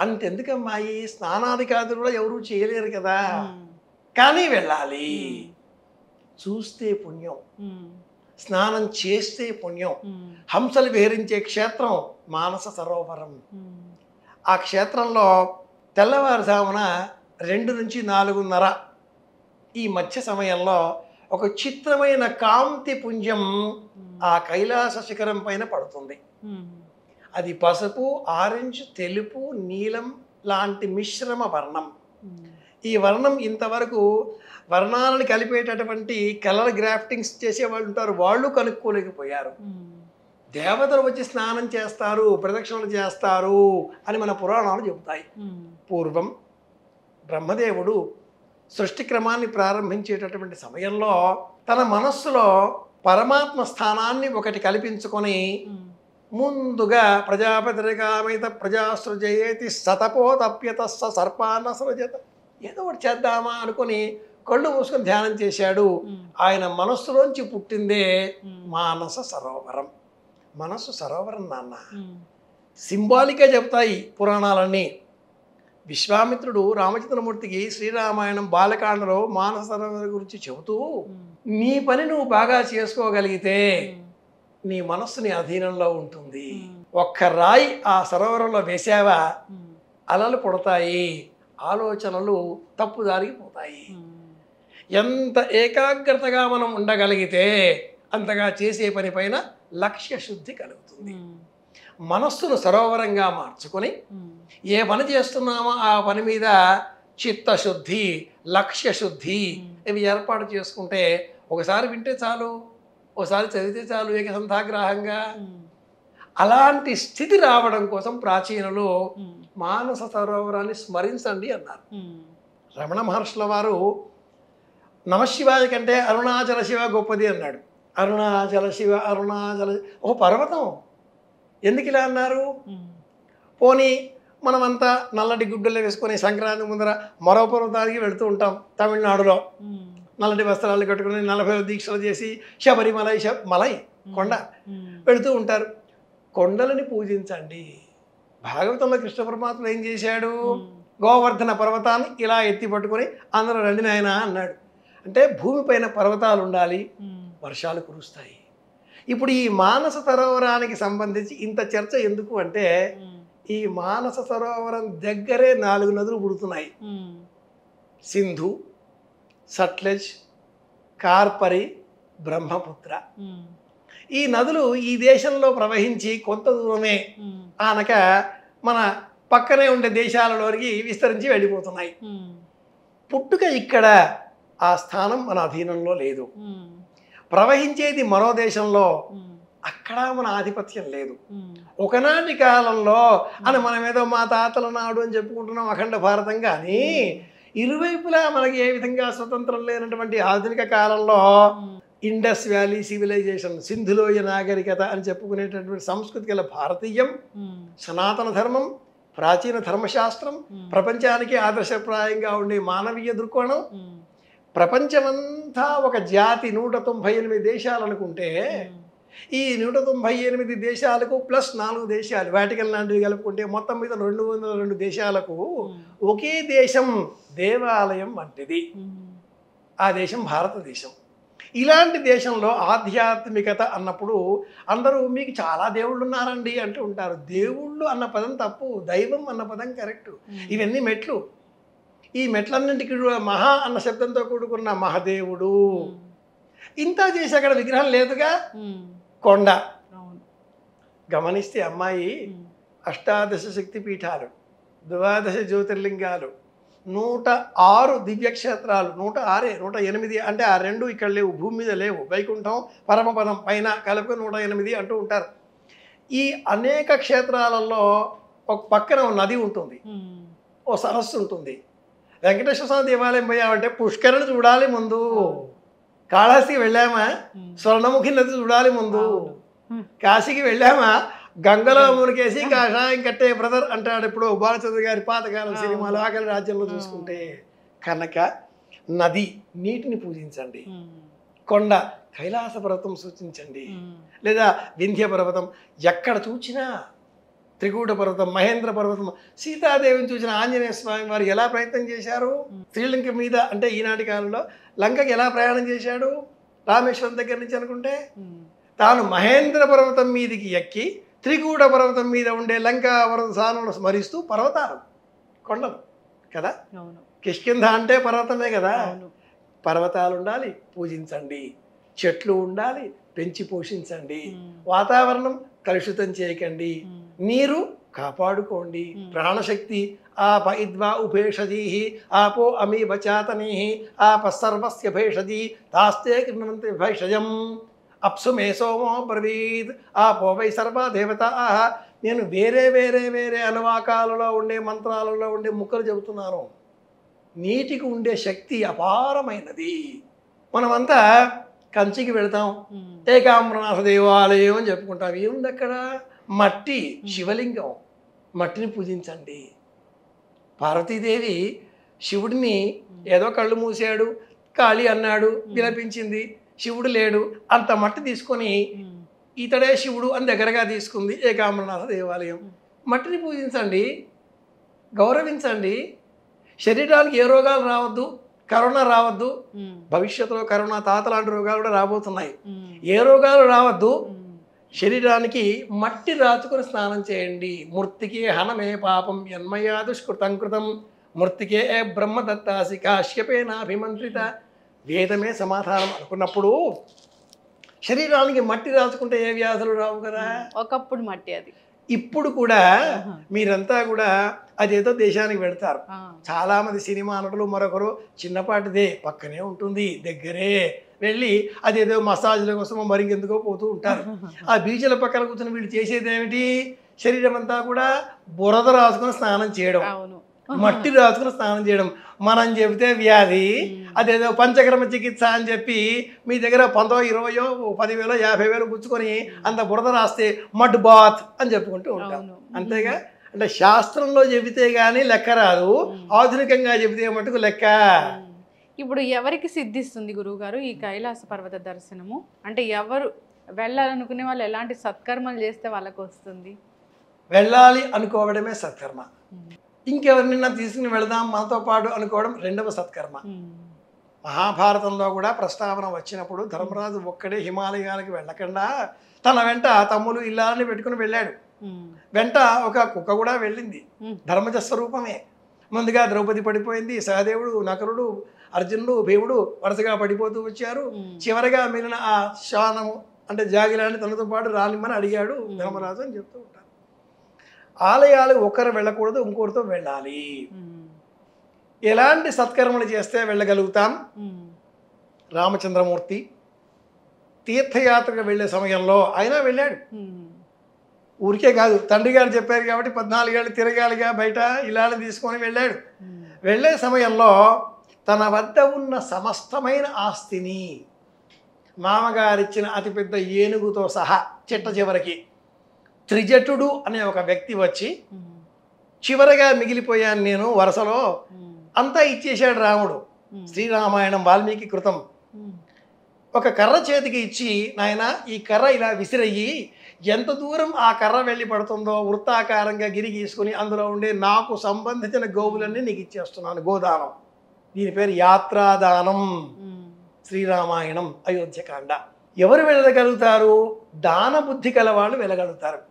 అంతెందుకమ్మా, ఈ స్నానాధికారులు కూడా ఎవరూ చేయలేరు కదా. కానీ వెళ్ళాలి. చూస్తే పుణ్యం, స్నానం చేస్తే పుణ్యం. హంసలు విహరించే క్షేత్రం మానస సరోవరం. ఆ క్షేత్రంలో తెల్లవారుజామున 2 నుంచి 4:30 ఈ మధ్య సమయంలో ఒక చిత్రమైన కాంతి పుంజం ఆ కైలాస శిఖరం పైన పడుతుంది. అది పసుపు, ఆరెంజ్, తెలుపు, నీలం లాంటి మిశ్రమ వర్ణం. ఈ వర్ణం ఇంతవరకు వర్ణాలను కలిపేటటువంటి కలర్ గ్రాఫ్టింగ్స్ చేసేవాళ్ళు ఉంటారు, వాళ్ళు కనుక్కోలేకపోయారు. దేవతలు వచ్చి స్నానం చేస్తారు, ప్రదక్షిణలు చేస్తారు అని మన పురాణాలు చెబుతాయి. పూర్వం బ్రహ్మదేవుడు సృష్టి క్రమాన్ని ప్రారంభించేటటువంటి సమయంలో తన మనస్సులో పరమాత్మ స్థానాన్ని ఒకటి కల్పించుకొని ముందుగా ప్రజాపతిరికామైత ప్రజాసృజయేతి సతపోతప్యత సర్పాన సృజత, ఏదో ఒకటి చేద్దామా అనుకుని కళ్ళు మూసుకొని ధ్యానం చేశాడు. ఆయన మనస్సులోంచి పుట్టిందే మానస సరోవరం. మనస్సు సరోవరం నాన్న, సింబాలిక్గా చెప్తాయి పురాణాలన్నీ. విశ్వామిత్రుడు రామచంద్రమూర్తికి శ్రీరామాయణం బాలకాండలో మానస సరోవరం గురించి చెబుతూ, నీ పని నువ్వు బాగా చేసుకోగలిగితే నీ మనస్సు నీ అధీనంలో ఉంటుంది. ఒక్క రాయి ఆ సరోవరంలో వేసావా అలలు పుడతాయి, ఆలోచనలు తప్పుదారికి పోతాయి. ఎంత ఏకాగ్రతగా మనం ఉండగలిగితే అంతగా చేసే పని పైన లక్ష్య శుద్ధి కలుగుతుంది. మనస్సును సరోవరంగా మార్చుకొని ఏ పని చేస్తున్నామో ఆ పని మీద చిత్తశుద్ధి, లక్ష్య శుద్ధి ఇవి ఏర్పాటు చేసుకుంటే ఒకసారి వింటే చాలు, ఒకసారి చదివితే చాలు ఏకసంతాగ్రాహంగా. అలాంటి స్థితి రావడం కోసం ప్రాచీనులు మానస సరోవరాన్ని స్మరించండి అన్నారు. రమణ మహర్షుల వారు నమశివాయ కంటే అరుణాచల శివ గొప్పది అన్నాడు. అరుణాచల శివ అరుణాచల ఓ పర్వతం. ఎందుకు ఇలా అన్నారు? పోనీ మనమంతా నల్లటి గుడ్డలు వేసుకొని సంక్రాంతి ముందర మరో పర్వతానికి వెళుతూ ఉంటాం. తమిళనాడులో నల్లటి వస్త్రాలు కట్టుకుని 40 దీక్షలు చేసి శబరిమలై మలై కొండ వెళుతూ ఉంటారు. కొండలని పూజించండి. భాగవతంలో కృష్ణ పరమాత్మ ఏం చేశాడు? గోవర్ధన పర్వతాన్ని ఇలా ఎత్తి పట్టుకొని అందరూ రండి నాయన అన్నాడు. అంటే భూమిపైన పర్వతాలు ఉండాలి, వర్షాలు కురుస్తాయి. ఇప్పుడు ఈ మానస సరోవరానికి సంబంధించి ఇంత చర్చ ఎందుకు అంటే, ఈ మానస సరోవరం దగ్గరే 4 నదులు పుడుతున్నాయి. సింధు, సట్లెజ్, కార్పరి, బ్రహ్మపుత్ర. ఈ నదులు ఈ దేశంలో ప్రవహించి కొంత దూరమే ఆనక మన పక్కనే ఉండే దేశాలలోకి విస్తరించి వెళ్ళిపోతున్నాయి. పుట్టుక ఇక్కడ, ఆ స్థానం మన అధీనంలో లేదు. ప్రవహించేది మరో దేశంలో, అక్కడ మన ఆధిపత్యం లేదు. ఒకనాటి కాలంలో అని మనం ఏదో మా తాతల నాడు అని చెప్పుకుంటున్నాం అఖండ భారతం. కానీ ఇరువైపులా మనకి ఏ విధంగా స్వతంత్రం లేనటువంటి ఆధునిక కాలంలో ఇండస్ వ్యాలీ సివిలైజేషన్, సింధులోయ నాగరికత అని చెప్పుకునేటటువంటి సంస్కృతి గల భారతీయం, సనాతన ధర్మం, ప్రాచీన ధర్మశాస్త్రం, ప్రపంచానికి ఆదర్శప్రాయంగా ఉండే మానవీయ దృక్కోణం, ప్రపంచమంతా ఒక జాతి 198 దేశాలు అనుకుంటే ఈ 198 దేశాలకు ప్లస్ 4 దేశాలు వాటికన్ లాంటివి కలుపుకుంటే మొత్తం మీద 202 దేశాలకు ఒకే దేశం దేవాలయం వంటిది. ఆ దేశం భారతదేశం. ఇలాంటి దేశంలో ఆధ్యాత్మికత అన్నప్పుడు అందరూ మీకు చాలా దేవుళ్ళు ఉన్నారండి అంటూ ఉంటారు. దేవుళ్ళు అన్న పదం తప్పు, దైవం అన్న పదం కరెక్ట్. ఇవన్నీ మెట్లు. ఈ మెట్లన్నింటికి మహా అన్న శబ్దంతో కూడుకున్న మహాదేవుడు. ఇంత చేసి అక్కడ విగ్రహం లేదుగా, కొండ. గమనిస్తే అమ్మాయి 18 శక్తి పీఠాలు, 12 జ్యోతిర్లింగాలు, 106 దివ్యక్షేత్రాలు, 108 అంటే ఆ 2 ఇక్కడ లేవు, భూమి మీద లేవు. వైకుంఠం పరమపదం పైన కలుపుకొని 108 అంటూ ఉంటారు. ఈ అనేక క్షేత్రాలలో ఒక పక్కన నది ఉంటుంది, ఓ సరస్సు ఉంటుంది. వెంకటేశ్వర స్వామి దేవాలయం పోయామంటే పుష్కరణ చూడాలి ముందు. కాళహస్తికి వెళ్ళామా స్వర్ణముఖి నది చూడాలి ముందు. కాశీకి వెళ్ళామా గంగలో మునికేసి కాషాయం కట్టే బ్రదర్ అంటాడు ఇప్పుడు బాలచంద్ర గారి పాతకాలం సినిమాలో ఆకలి రాజ్యంలో చూసుకుంటే. కనుక నది, నీటిని పూజించండి. కొండ, కైలాస పర్వతం సూచించండి, లేదా వింధ్య పర్వతం. ఎక్కడ చూచినా త్రికూట పర్వతం, మహేంద్ర పర్వతం. సీతాదేవిని చూసిన ఆంజనేయ స్వామి వారు ఎలా ప్రయత్నం చేశారు శ్రీలంక మీద అంటే ఈనాటి కాలంలో లంకకి ఎలా ప్రయాణం చేశాడు? రామేశ్వరం దగ్గర నుంచి అనుకుంటే తాను మహేంద్ర పర్వతం మీదికి ఎక్కి త్రికూట పర్వతం మీద ఉండే లంకా పర్వత సానులను స్మరిస్తూ పర్వతాలు, కొండలు కదా. కిష్కింధ అంటే పర్వతమే కదా. పర్వతాలు ఉండాలి, పూజించండి. చెట్లు ఉండాలి, పెంచి పోషించండి. వాతావరణం కలుషితం చేయకండి. నీరు కాపాడుకోండి. ప్రాణశక్తి ఆప ఇద్వా ఉభేషజీ ఆపో అమీ బచాతనీ ఆప సర్వస్య భేషజీ తాస్తే కృణవంతి భైషజం అప్సు మే సోమో బ్రవీద్ ఆపో వై సర్వా దేవతా. నేను వేరే వేరే వేరే అనువాకాలలో ఉండే మంత్రాలలో ఉండే ముక్కలు చెబుతున్నాను. నీటికి ఉండే శక్తి అపారమైనది. మనమంతా కంచికి వెళతాం, ఏకాంబరనాథ దేవాలయం అని చెప్పుకుంటాం. ఏముంది అక్కడ? మట్టి, శివలింగం. మట్టిని పూజించండి. పార్వతీదేవి శివుడిని ఏదో కళ్ళు మూసాడు, కాళీ అన్నాడు, విలపించింది. శివుడు లేడు, అంత మట్టి తీసుకొని ఇతడే శివుడు అని దగ్గరగా తీసుకుంది ఏకాంబరనాథ దేవాలయం. మట్టిని పూజించండి, గౌరవించండి. శరీరానికి ఏ రోగాలు రావద్దు, కరోనా రావద్దు. భవిష్యత్తులో కరోనా, తాత లాంటి రోగాలు కూడా రాబోతున్నాయి. ఏ రోగాలు రావద్దు. శరీరానికి మట్టి రాచుకొని స్నానం చేయండి. మూర్తికే హనమే పాపం యన్మయా దుష్కృతం కృతం మూర్తికే బ్రహ్మదత్తాసి కాశ్యపేనాభిమంత్రిత. వేదమే సమాధానం అనుకున్నప్పుడు శరీరానికి మట్టి రాచుకుంటే ఏ వ్యాధులు రావు కదా. ఒకప్పుడు మట్టి అది. ఇప్పుడు కూడా మీరంతా కూడా అదేదో దేశానికి వెళ్తారు. చాలామంది సినిమా నటులు మరొకరు చిన్నపాటిదే పక్కనే ఉంటుంది, దగ్గరే వెళ్ళి అదేదో మసాజ్ల కోసం మరింకెందుకో పోతూ ఉంటారు. ఆ బీచ్ల పక్కన కూర్చొని వీళ్ళు చేసేది ఏమిటి? శరీరం అంతా కూడా బురద రాసుకొని స్నానం చేయడం. మట్టి రాసుకుని స్నానం చేయడం. మనం చెబితే వ్యాధి, అదేదో పంచకర్మ చికిత్స అని చెప్పి మీ దగ్గర 10, 20, 10,000, 50,000 పుచ్చుకొని అంత బురద రాస్తే మడ్ బాత్ అని చెప్పుకుంటూ ఉంటాం. అంతేగా? అంటే శాస్త్రంలో చెబితే కానీ లెక్క రాదు, ఆధునికంగా చెబితే మటుకు లెక్క. ఇప్పుడు ఎవరికి సిద్ధిస్తుంది గురువుగారు ఈ కైలాస పర్వత దర్శనము? అంటే ఎవరు వెళ్ళాలనుకునే వాళ్ళు ఎలాంటి సత్కర్మలు చేస్తే వాళ్ళకు వస్తుంది? వెళ్ళాలి అనుకోవడమే సత్కర్మ. ఇంకెవరినైనా తీసుకుని వెళదాం మనతో పాటు అనుకోవడం రెండవ సత్కర్మ. మహాభారతంలో కూడా ప్రస్తావన వచ్చినప్పుడు ధర్మరాజు ఒక్కడే హిమాలయాలకు వెళ్ళకుండా తన వెంట తమ్ములు ఇల్లాలని పెట్టుకుని వెళ్ళాడు. వెంట ఒక కుక్క కూడా వెళ్ళింది, ధర్మజ స్వరూపమే. ముందుగా ద్రౌపది పడిపోయింది, సహదేవుడు, నకులుడు, అర్జునుడు, భీముడు వరుసగా పడిపోతూ వచ్చారు. చివరిగా మిగిలిన ఆ శ్వానము అంటే జాగిలాన్ని తనతో పాటు రానిమ్మని అడిగాడు ధర్మరాజు అని చెప్తూ ఉంటారు. ఆలయాలు ఒకరు వెళ్ళకూడదు, ఇంకొకరితో వెళ్ళాలి. ఎలాంటి సత్కర్మలు చేస్తే వెళ్ళగలుగుతాం? రామచంద్రమూర్తి తీర్థయాత్రకు వెళ్ళే సమయంలో ఆయన వెళ్ళాడు. ఊరికే కాదు, తండ్రి గారు చెప్పారు కాబట్టి 14 ఏళ్ళు తిరగాలిగా బయట, ఇలాని తీసుకొని వెళ్ళాడు. వెళ్ళే సమయంలో తన వద్ద ఉన్న సమస్తమైన ఆస్తిని మామగారిచ్చిన అతిపెద్ద ఏనుగుతో సహా చిట్ట చివరికి త్రిజటుడు అనే ఒక వ్యక్తి వచ్చి చివరగా మిగిలిపోయాను నేను వరుసలో అంతా ఇచ్చేశాడు రాముడు. శ్రీరామాయణం వాల్మీకి కృతం. ఒక కర్ర చేతికి ఇచ్చి, నాయన ఈ కర్ర ఇలా విసిరయ్యి, ఎంత దూరం ఆ కర్ర వెళ్ళి పడుతుందో వృత్తాకారంగా గిరి గీసుకుని అందులో ఉండే నాకు సంబంధించిన గోవులన్నీ నీకు ఇచ్చేస్తున్నాను, గోదానం. దీని పేరు యాత్రాదానం. శ్రీరామాయణం అయోధ్యకాండ. ఎవరు వెళ్ళగలుగుతారు? దాన బుద్ధి కలవాళ్ళు వెళ్ళగలుగుతారు.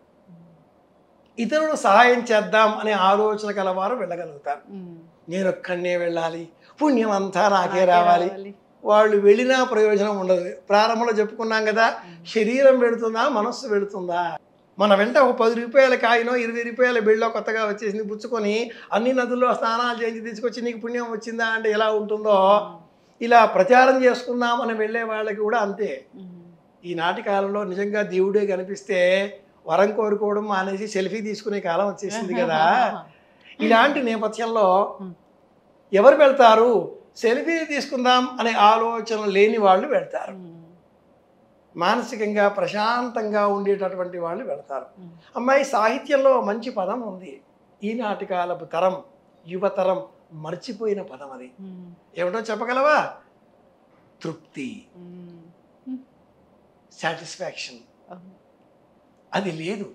ఇతరులు సహాయం చేద్దాం అనే ఆలోచన కలవారు వెళ్ళగలుగుతారు. నేను ఒక్కడనే వెళ్ళాలి, పుణ్యం అంతా నాకే రావాలి, వాళ్ళు వెళ్ళినా ప్రయోజనం ఉండదు. ప్రారంభంలో చెప్పుకున్నాం కదా, శరీరం వెళుతుందా మనస్సు వెళుతుందా? మన వెంట ఒక 10 రూపాయల కాయినో 20 రూపాయల బిళ్ళో కొత్తగా వచ్చేసింది పుచ్చుకొని అన్ని నదుల్లో స్నానాలు చేయించి తీసుకొచ్చి నీకు పుణ్యం వచ్చిందా అంటే ఎలా ఉంటుందో, ఇలా ప్రచారం చేసుకుందామని వెళ్ళే వాళ్ళకి కూడా అంతే. ఈనాటి కాలంలో నిజంగా దేవుడే కనిపిస్తే వరం కోరుకోవడం మానేసి సెల్ఫీ తీసుకునే కాలం వచ్చేసింది కదా. ఇలాంటి నేపథ్యంలో ఎవరు వెళ్తారు? సెల్ఫీ తీసుకుందాం అనే ఆలోచన లేని వాళ్ళు వెళ్తారు. మానసికంగా ప్రశాంతంగా ఉండేటటువంటి వాళ్ళు వెళ్తారు. అమ్మాయి, సాహిత్యంలో మంచి పదం ఉంది. ఈనాటి కాలపు తరం, యువతరం మర్చిపోయిన పదం అది. ఏమిటో చెప్పగలవా? తృప్తి, సాటిస్ఫాక్షన్. అది లేదు.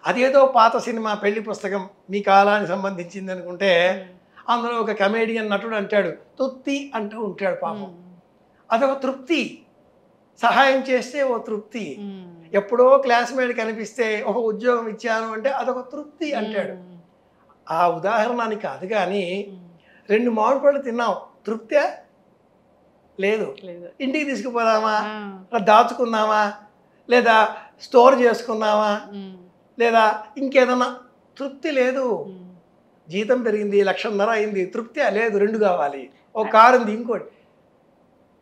అదేదో పాత సినిమా పెళ్లి పుస్తకం మీ కాలానికి సంబంధించింది అనుకుంటే అందులో ఒక కమేడియన్ నటుడు అంటాడు, తృప్తి అంటూ ఉంటాడు పాపం. అదొక తృప్తి. సహాయం చేస్తే ఓ తృప్తి. ఎప్పుడో క్లాస్మేట్ కనిపిస్తే ఒక ఉద్యోగం ఇచ్చాను అంటే అదొక తృప్తి అంటాడు. ఆ ఉదాహరణని కాదు కానీ 2 మామిడి పళ్ళు తిన్నాం, తృప్తే లేదు. ఇంటికి తీసుకుపోదామా, దాచుకుందామా, లేదా స్టోర్ చేసుకుందామా, లేదా ఇంకేదన్నా, తృప్తి లేదు. జీతం పెరిగింది, 1,50,000 అయింది, తృప్తి లేదు, 2 కావాలి. ఒక కారు ఉంది, ఇంకోటి.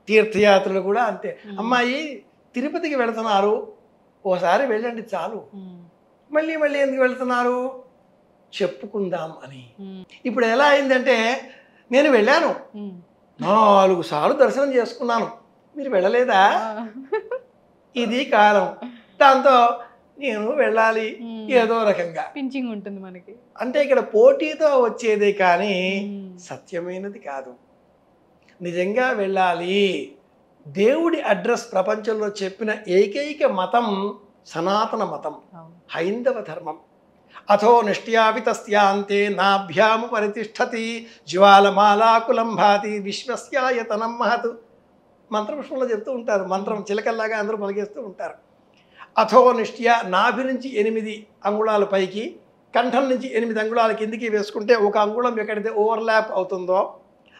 తీర్థయాత్రలు కూడా అంతే. అమ్మాయి తిరుపతికి వెళుతున్నారు, ఓసారి వెళ్ళండి చాలు, మళ్ళీ మళ్ళీ ఎందుకు వెళ్తున్నారు? చెప్పుకుందాం అని. ఇప్పుడు ఎలా అయిందంటే, నేను వెళ్ళాను 4 సార్లు దర్శనం చేసుకున్నాను, మీరు వెళ్ళలేదా? ఇది కాలం. దాంతో నేను వెళ్ళాలి ఏదో రకంగా పించింగ్ ఉంటుంది మనకి. అంటే ఇక్కడ పోటీతో వచ్చేదే కానీ సత్యమైనది కాదు. నిజంగా వెళ్ళాలి. దేవుడి అడ్రస్ ప్రపంచంలో చెప్పిన ఏకైక మతం సనాతన మతం, హైందవ ధర్మం. అథో నిష్ట్యాపి తస్యాంతే నాభ్యాము పరితిష్టతి జ్వాలమాలాకులం భాతి విశ్వస్యాయతనం మహత్. మంత్రపుష్పంలో చెప్తూ ఉంటారు. మంత్రం చిలకల్లాగా అందరూ పలికేస్తూ ఉంటారు. అథో నిష్ట్య, నాభి నుంచి 8 అంగుళాలు పైకి, కంఠం నుంచి 8 అంగుళాల కిందికి వేసుకుంటే ఒక అంగుళం ఎక్కడైతే ఓవర్లాప్ అవుతుందో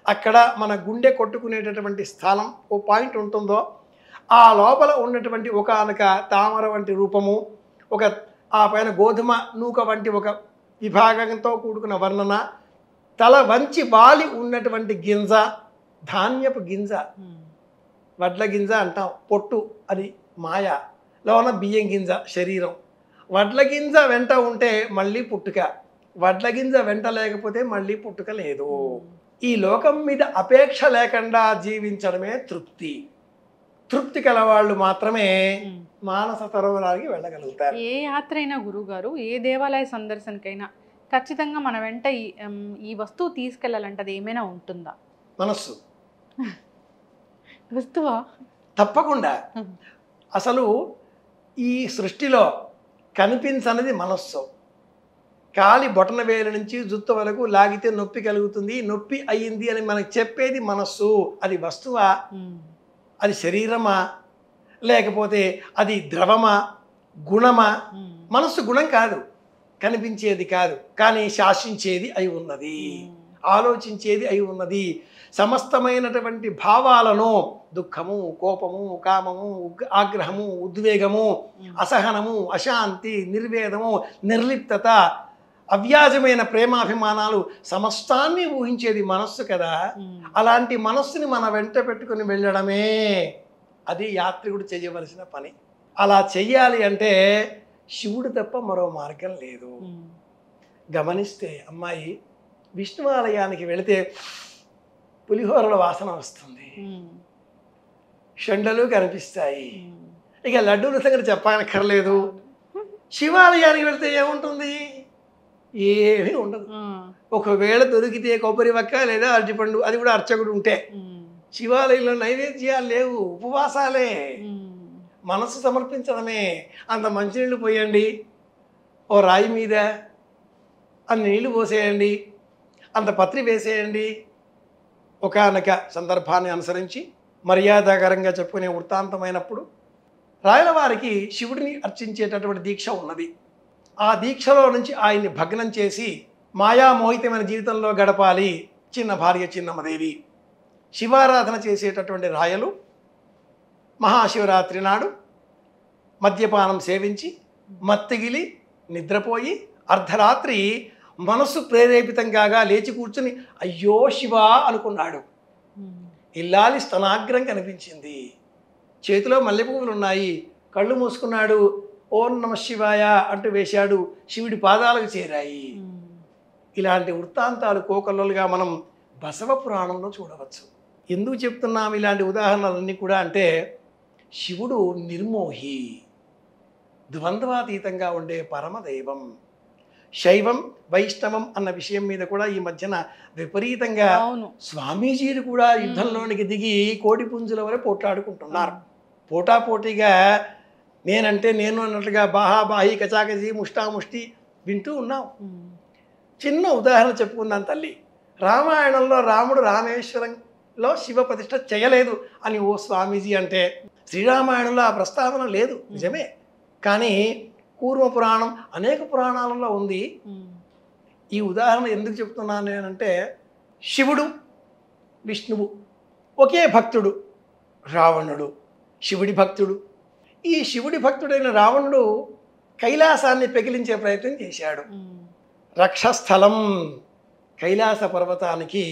అక్కడ మన గుండె కొట్టుకునేటటువంటి స్థానం ఓ పాయింట్ ఉంటుందో ఆ లోపల ఉన్నటువంటి ఒకనొక తామర వంటి రూపము, ఒక ఆ పైన గోధుమ నూక వంటి ఒక విభాగంతో కూడుకున్న వర్ణన, తల వంచి వాలి ఉన్నటువంటి గింజ, ధాన్యపు గింజ, వడ్ల గింజ అంటాం, పొట్టు అది మాయ, లోన బియ్యం గింజ శరీరం. వడ్ల గింజ వెంట ఉంటే మళ్ళీ పుట్టుక, వడ్ల గింజ వెంట లేకపోతే మళ్ళీ పుట్టుక లేదు. ఈ లోకం మీద అపేక్ష లేకుండా జీవించడమే తృప్తి. తృప్తి కలవాళ్ళు మాత్రమే మానస సరోవరానికి వెళ్ళగలుగుతారు. ఏ యాత్ర అయినా గురువుగారు, ఏ దేవాలయ సందర్శనకైనా ఖచ్చితంగా మన వెంట ఈ వస్తువు తీసుకెళ్ళాలంటే అది ఏమైనా ఉంటుందా? మనస్సు. వస్తువా? తప్పకుండా. అసలు ఈ సృష్టిలో కనిపించనిది మనస్సు. కాలి బొటన వేలు నుంచి జుత్తు వరకు లాగితే నొప్పి కలుగుతుంది, నొప్పి అయ్యింది అని మనకు చెప్పేది మనస్సు. అది వస్తువా? అది శరీరమా? లేకపోతే అది ద్రవమా, గుణమా? మనస్సు గుణం కాదు, కనిపించేది కాదు, కానీ శాసించేది అయి ఉన్నది, ఆలోచించేది అయి ఉన్నది. సమస్తమైనటువంటి భావాలను, దుఃఖము, కోపము, కామము, ఆగ్రహము, ఉద్వేగము, అసహనము, అశాంతి, నిర్వేదము, నిర్లిప్తత, అవ్యాజమైన ప్రేమాభిమానాలు, సమస్తాన్ని ఊహించేది మనస్సు కదా. అలాంటి మనస్సుని మన వెంట పెట్టుకుని వెళ్ళడమే అది యాత్రికుడు చేయవలసిన పని. అలా చెయ్యాలి అంటే శివుడు తప్ప మరో మార్గం లేదు. గమనిస్తే అమ్మాయి విష్ణు ఆలయానికి వెళితే పులిహోరల వాసన వస్తుంది, షండలు కనిపిస్తాయి, ఇక లడ్డూల సంగతి చెప్పనక్కర్లేదు. శివాలయానికి వెళితే ఏముంటుంది? ఏమీ ఉండదు. ఒకవేళ దొరికితే కొబ్బరి వక్క లేదా అరటిపండు, అది కూడా అర్చకుడు ఉంటే. శివాలయంలో నైవేద్యాలు లేవు, ఉపవాసాలే, మనసు సమర్పించడమే. అంత మంచినీళ్ళు పోయండి, ఓ రాయి మీద అన్ని నీళ్లు పోసేయండి, అంత పత్రి వేసేయండి. ఒకానొక సందర్భాన్ని అనుసరించి మర్యాదకరంగా చెప్పుకునే వృత్తాంతమైనప్పుడు రాయల వారికి శివుడిని అర్చించేటటువంటి దీక్ష ఉన్నది. ఆ దీక్షలో నుంచి ఆయన్ని భగ్నం చేసి మాయామోహితమైన జీవితంలో గడపాలి చిన్న భార్య చిన్నమ్మదేవి. శివారాధన చేసేటటువంటి రాయలు మహాశివరాత్రి నాడు మద్యపానం సేవించి మత్తిగిలి నిద్రపోయి అర్ధరాత్రి మనస్సు ప్రేరేపితం కాగా లేచి కూర్చుని అయ్యో శివా అనుకున్నాడు. ఇల్లాలి స్తనాగ్రం కనిపించింది, చేతిలో మల్లెపువ్వులు ఉన్నాయి, కళ్ళు మూసుకున్నాడు, ఓం నమ శివాయ అంటూ వేశాడు, శివుడి పాదాలకు చేరాయి. ఇలాంటి వృత్తాంతాలు కోకొల్లలుగా మనం బసవ పురాణంలో చూడవచ్చు. ఎందుకు చెప్తున్నాం ఇలాంటి ఉదాహరణలన్నీ కూడా అంటే శివుడు నిర్మోహి, ద్వంద్వాతీతంగా ఉండే పరమదైవం. శైవం వైష్ణవం అన్న విషయం మీద కూడా ఈ మధ్యన విపరీతంగా స్వామీజీలు కూడా యుద్ధంలోనికి దిగి కోడి పుంజుల వరకు పోట్లాడుకుంటున్నారు. పోటాపోటీగా నేనంటే నేను అన్నట్లుగా బాహాబాహి కచాకచి ముష్టాముష్టి వింటూ ఉన్నాం. చిన్న ఉదాహరణ చెప్పుకుందాం తల్లి. రామాయణంలో రాముడు రామేశ్వరంలో శివ ప్రతిష్ఠ చేయలేదు అని ఓ స్వామీజీ అంటే శ్రీరామాయణంలో ఆ ప్రస్తావన లేదు, నిజమే. కానీ పూర్వ పురాణం అనేక పురాణాలలో ఉంది. ఈ ఉదాహరణ ఎందుకు చెప్తున్నాను నేనంటే శివుడు విష్ణువు ఒకే భక్తుడు, రావణుడు శివుడి భక్తుడు. ఈ శివుడి భక్తుడైన రావణుడు కైలాసాన్ని పెకిలించే ప్రయత్నం చేశాడు. రక్షస్థలం కైలాస పర్వతానికి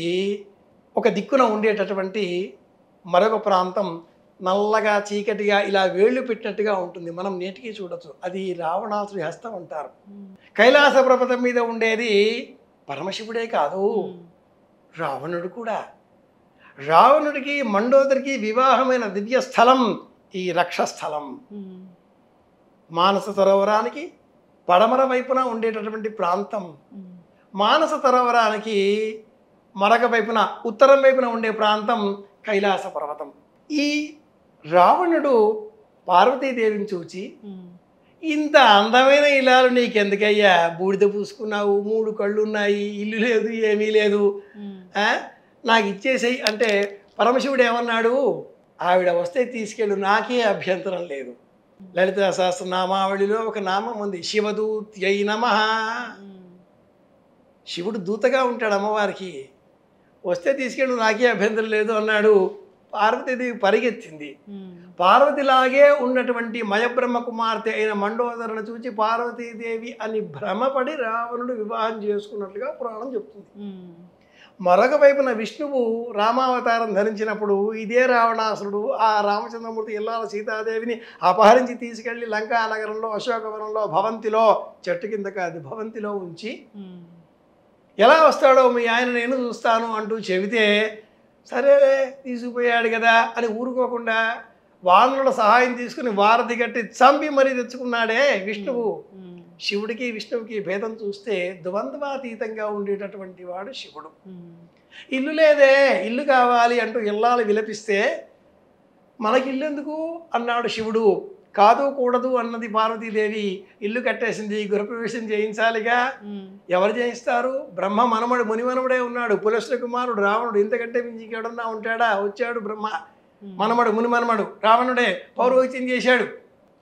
ఒక దిక్కున ఉండేటటువంటి మరొక ప్రాంతం నల్లగా చీకటిగా ఇలా వేళ్ళు పెట్టినట్టుగా ఉంటుంది, మనం నేటికి చూడొచ్చు. అది రావణాసుడి హస్తం అంటారు. కైలాస పర్వతం మీద ఉండేది పరమశివుడే కాదు, రావణుడు కూడా. రావణుడికి మండోదరికి వివాహమైన దివ్య స్థలం ఈ రక్షస్థలం. మానస సరోవరానికి పడమర వైపున ఉండేటటువంటి ప్రాంతం, మానస సరోవరానికి మరొక వైపున ఉత్తరం వైపున ఉండే ప్రాంతం కైలాస పర్వతం. ఈ రావణుడు పార్వతీదేవిని చూచి ఇంత అందమైన ఇల్లాలు నీకెందుకయ్యా, బూడిద పూసుకున్నావు, 3 కళ్ళు ఉన్నాయి, ఇల్లు లేదు, ఏమీ లేదు, నాకు ఇచ్చేసేయి అంటే పరమశివుడు ఏమన్నాడు, ఆవిడ వస్తే తీసుకెళ్ళు, నాకే అభ్యంతరం లేదు. లలితా సహస్రనామావళిలో ఒక నామం ఉంది, శివదూత్యై నమః. శివుడు దూతగా ఉంటాడు అమ్మవారికి, వస్తే తీసుకెళ్ళు, నాకే అభ్యంతరం లేదు అన్నాడు. పార్వతీదేవి పరిగెత్తింది. పార్వతిలాగే ఉన్నటువంటి మయబ్రహ్మ కుమార్తె అయిన మండోదరను చూచి పార్వతీదేవి అని భ్రమపడి రావణుడు వివాహం చేసుకున్నట్లుగా పురాణం చెప్తుంది. మరొక వైపున విష్ణువు రామావతారం ధరించినప్పుడు ఇదే రావణాసురుడు ఆ రామచంద్రమూర్తి ఇల్లాల సీతాదేవిని అపహరించి తీసుకెళ్లి లంకా నగరంలో అశోకవనంలో భవంతిలో, చెట్టు కింద కాదు భవంతిలో ఉంచి ఎలా వస్తాడో మీ ఆయన నేను చూస్తాను అంటూ చెబితే సరేలే తీసుకుపోయాడు కదా అని ఊరుకోకుండా వానరుల సహాయం తీసుకుని వారధి కట్టి చంపి మరీ తెచ్చుకున్నాడే విష్ణువు. శివుడికి విష్ణువుకి భేదం చూస్తే ద్వంద్వాతీతంగా ఉండేటటువంటి వాడు శివుడు. ఇల్లు లేదే, ఇల్లు కావాలి అంటూ ఇల్లాలు విలపిస్తే మనకి ఇల్లు ఎందుకు అన్నాడు శివుడు. కాదు కూడదు అన్నది పార్వతీదేవి. ఇల్లు కట్టేసింది, గృహప్రవేశం చేయించాలిగా. ఎవరు చేయిస్తారు? బ్రహ్మ మనమడు మునిమనముడే ఉన్నాడు, పులస్త్ర కుమారుడు రావణుడు. ఇంతకంటే మించి ఎవడన్నా ఉంటాడా? వచ్చాడు బ్రహ్మ మనమడు మునిమనమడు రావణుడే, పౌరోహిత్యం చేశాడు,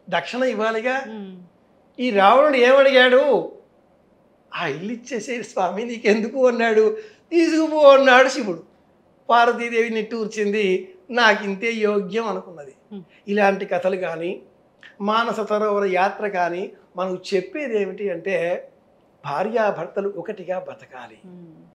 దక్షిణ ఇవ్వాలిగా. ఈ రావణుడు ఏమడిగాడు? ఆ ఇల్లు ఇచ్చేసే స్వామి నీకెందుకు అన్నాడు. తీసుకుపో అన్నాడు శివుడు. పార్వతీదేవి నిట్టూర్చింది, నాకింతే యోగ్యం అనుకున్నది. ఇలాంటి కథలు కానీ మానస సరోవర యాత్ర కానీ మనకు చెప్పేది ఏమిటి అంటే భార్యాభర్తలు ఒకటిగా బతకాలి.